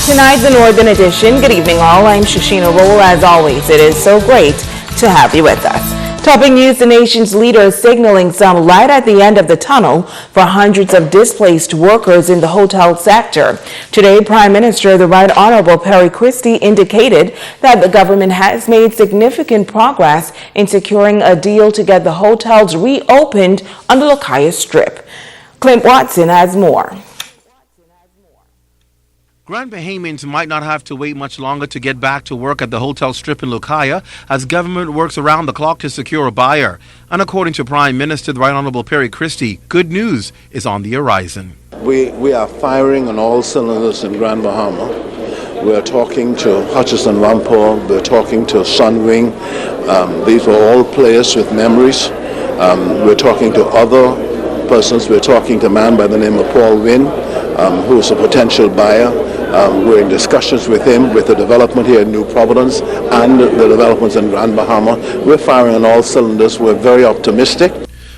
Tonight, the Northern Edition. Good evening, all. I'm Shashina Roll. As always, it is so great to have you with us. Topping news, the nation's leader is signaling some light at the end of the tunnel for hundreds of displaced workers in the hotel sector. Today, Prime Minister, the Right Honorable Perry Christie, indicated that the government has made significant progress in securing a deal to get the hotels reopened on the Lucia Strip. Clint Watson has more. Grand Bahamians might not have to wait much longer to get back to work at the hotel strip in Lucia as government works around the clock to secure a buyer. And according to Prime Minister, the Right Honorable Perry Christie, good news is on the horizon. We are firing on all cylinders in Grand Bahama. We're talking to Hutchison Whampoa, we're talking to Sunwing. These were all players with memories. We're talking to other persons. We're talking to a man by the name of Paul Wynn, who is a potential buyer. We're in discussions with him with the development here in New Providence and the developments in Grand Bahama. We're firing on all cylinders. We're very optimistic.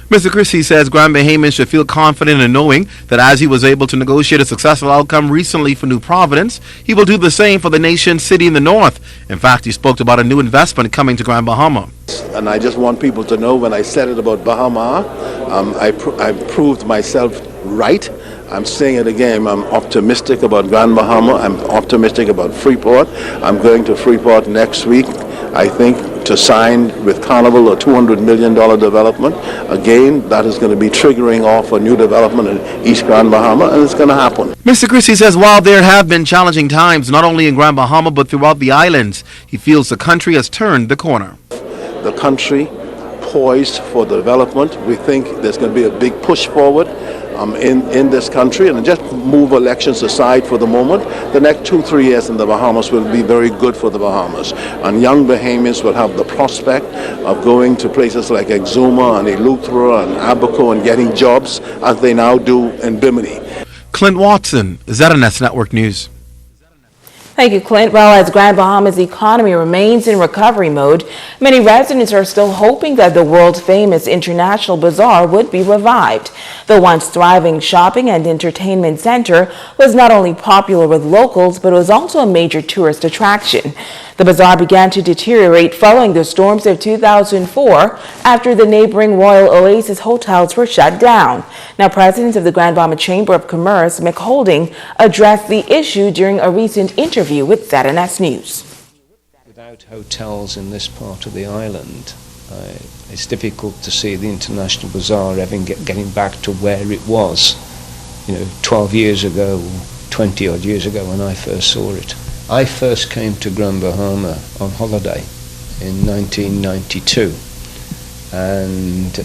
Mr. Christie says Grand Bahamians should feel confident in knowing that as he was able to negotiate a successful outcome recently for New Providence, he will do the same for the nation's city in the north. In fact, he spoke about a new investment coming to Grand Bahama. And I just want people to know when I said it about Bahama, I proved myself right. I'm saying it again. I'm optimistic about Grand Bahama. I'm optimistic about Freeport. I'm going to Freeport next week, I think, to sign with Carnival a $200 million development. Again, that is going to be triggering off a new development in East Grand Bahama, and it's going to happen. Mr. Christie says while there have been challenging times, not only in Grand Bahama but throughout the islands, he feels the country has turned the corner. The country poised for the development. We think there's going to be a big push forward in this country, and just move elections aside for the moment. The next 2-3 years in the Bahamas will be very good for the Bahamas, and young Bahamians will have the prospect of going to places like Exuma and Eleuthera and Abaco and getting jobs as they now do in Bimini. Clint Watson, ZNS Network News. Thank you, Clint. Well, as Grand Bahama's economy remains in recovery mode, many residents are still hoping that the world-famous International Bazaar would be revived. The once thriving shopping and entertainment center was not only popular with locals, but was also a major tourist attraction. The bazaar began to deteriorate following the storms of 2004 after the neighboring Royal Oasis hotels were shut down. Now, President of the Grand Bahama Chamber of Commerce, Mick Holding, addressed the issue during a recent interview with ZNS News. Without hotels in this part of the island, it's difficult to see the International Bazaar getting back to where it was, 12 years ago, 20 odd years ago when I first saw it. I first came to Grand Bahama on holiday in 1992, and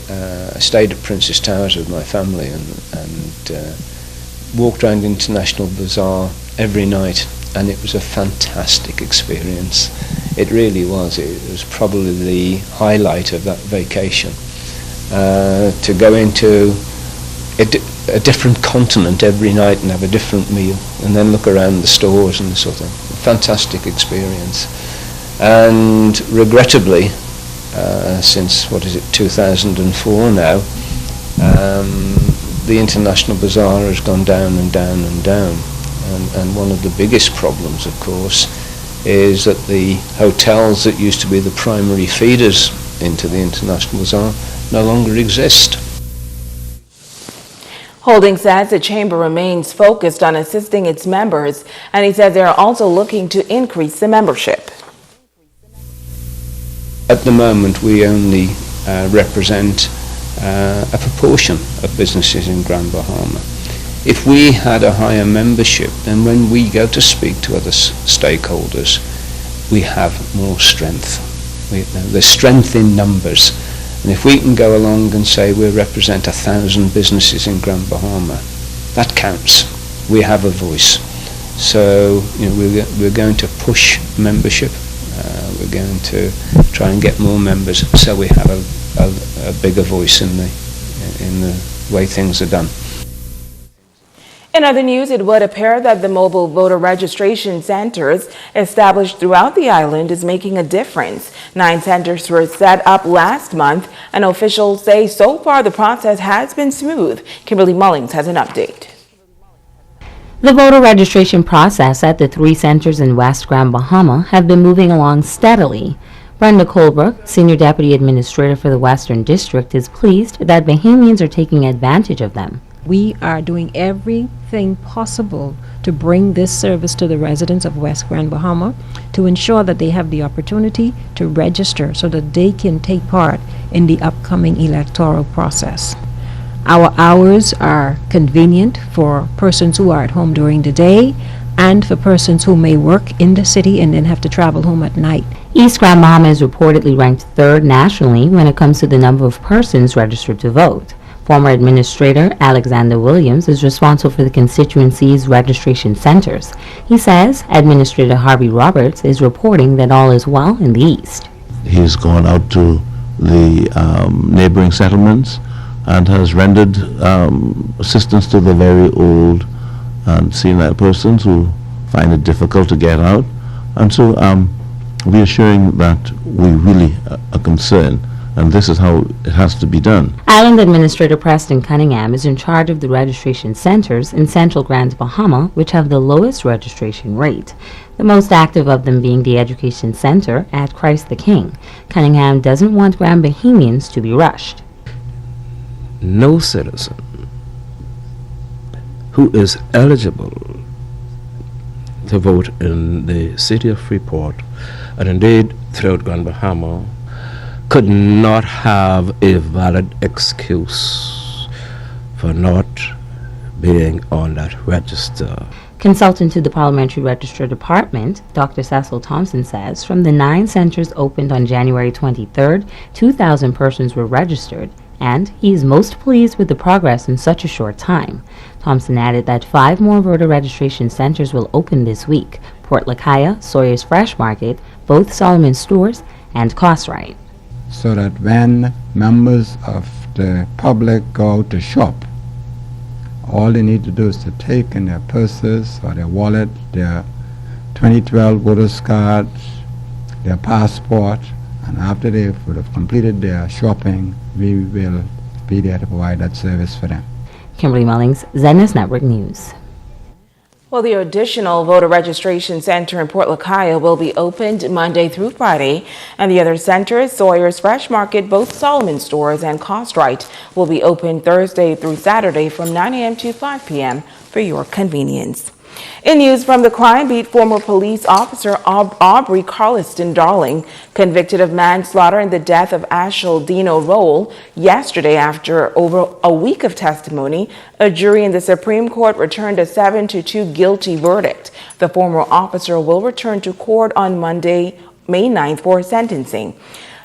I stayed at Princess Towers with my family and walked around International Bazaar every night, and it was a fantastic experience. It really was. It was probably the highlight of that vacation. To go into a different continent every night and have a different meal, and then look around the stores and sort of fantastic experience. And regrettably, since 2004 now, the International Bazaar has gone down and down and down. And one of the biggest problems, of course, is that the hotels that used to be the primary feeders into the International Bazaar no longer exist. Holding says the chamber remains focused on assisting its members, and he said they are also looking to increase the membership. At the moment, we only represent a proportion of businesses in Grand Bahama. If we had a higher membership, then when we go to speak to other stakeholders, we have more strength. There's strength in numbers. And if we can go along and say we represent 1,000 businesses in Grand Bahama, that counts. We have a voice. So we're going to push membership. We're going to try and get more members so we have a bigger voice in the way things are done. In other news, it would appear that the mobile voter registration centers established throughout the island is making a difference. 9 centers were set up last month, and officials say so far the process has been smooth. Kimberly Mullings has an update. The voter registration process at the 3 centers in West Grand Bahama have been moving along steadily. Brenda Colebrook, Senior Deputy Administrator for the Western District, is pleased that Bahamians are taking advantage of them. We are doing everything possible to bring this service to the residents of West Grand Bahama to ensure that they have the opportunity to register so that they can take part in the upcoming electoral process. Our hours are convenient for persons who are at home during the day and for persons who may work in the city and then have to travel home at night. East Grand Bahama is reportedly ranked 3rd nationally when it comes to the number of persons registered to vote. Former Administrator Alexander Williams is responsible for the constituency's registration centers. He says Administrator Harvey Roberts is reporting that all is well in the East. He's gone out to the neighboring settlements and has rendered assistance to the very old and senior persons who find it difficult to get out. And so we're showing that we really are concerned, and this is how it has to be done. Island Administrator Preston Cunningham is in charge of the registration centers in Central Grand Bahama, which have the lowest registration rate, the most active of them being the Education Center at Christ the King. Cunningham doesn't want Grand Bahamians to be rushed. No citizen who is eligible to vote in the city of Freeport, and indeed throughout Grand Bahama, could not have a valid excuse for not being on that register. Consultant to the Parliamentary Registrar Department, Dr. Cecil Thompson says from the 9 centers opened on January 23rd, 2,000 persons were registered, and he is most pleased with the progress in such a short time. Thompson added that 5 more voter registration centers will open this week: Port Lakaya, Sawyer's Fresh Market, both Solomon Stores, and Cosright. So that when members of the public go out to shop, all they need to do is to take in their purses or their wallet their 2012 voters cards, their passport, and after they would have completed their shopping, we will be there to provide that service for them. Kimberly Mullings, ZNS Network News. Well, the additional voter registration center in Port Lakaya will be opened Monday through Friday, and the other centers, Sawyer's Fresh Market, both Solomon Stores, and Costright, will be open Thursday through Saturday from 9 a.m. to 5 p.m. for your convenience. In news from the crime beat, former police officer Aubrey Carliston Darling, convicted of manslaughter in the death of Ashel Dino Roll yesterday after over a week of testimony, a jury in the Supreme Court returned a 7-2 guilty verdict. The former officer will return to court on Monday, May 9th for sentencing.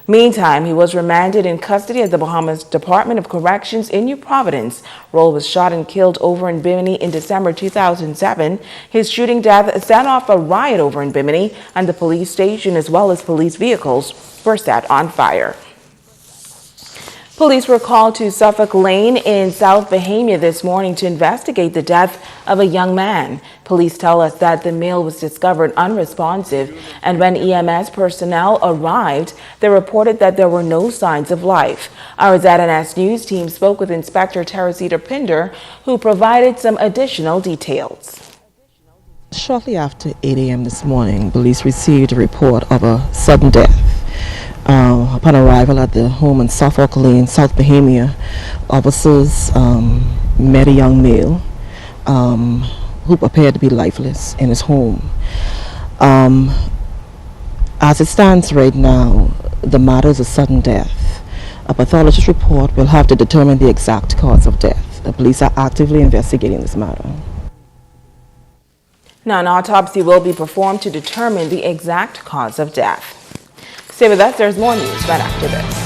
Meantime, he was remanded in custody at the Bahamas Department of Corrections in New Providence. Roll was shot and killed over in Bimini in December 2007. His shooting death set off a riot over in Bimini, and the police station as well as police vehicles were set on fire. Police were called to Suffolk Lane in South Bahamia this morning to investigate the death of a young man. Police tell us that the male was discovered unresponsive, and when EMS personnel arrived, they reported that there were no signs of life. Our ZNS News team spoke with Inspector Teresita Pinder, who provided some additional details. Shortly after 8 a.m. this morning, police received a report of a sudden death. Upon arrival at the home in Suffolk Lane, South Bahamia, officers met a young male who appeared to be lifeless in his home. As it stands right now, the matter is a sudden death. A pathologist report will have to determine the exact cause of death. The police are actively investigating this matter. Now, an autopsy will be performed to determine the exact cause of death. Stay with us, there's more news right after this.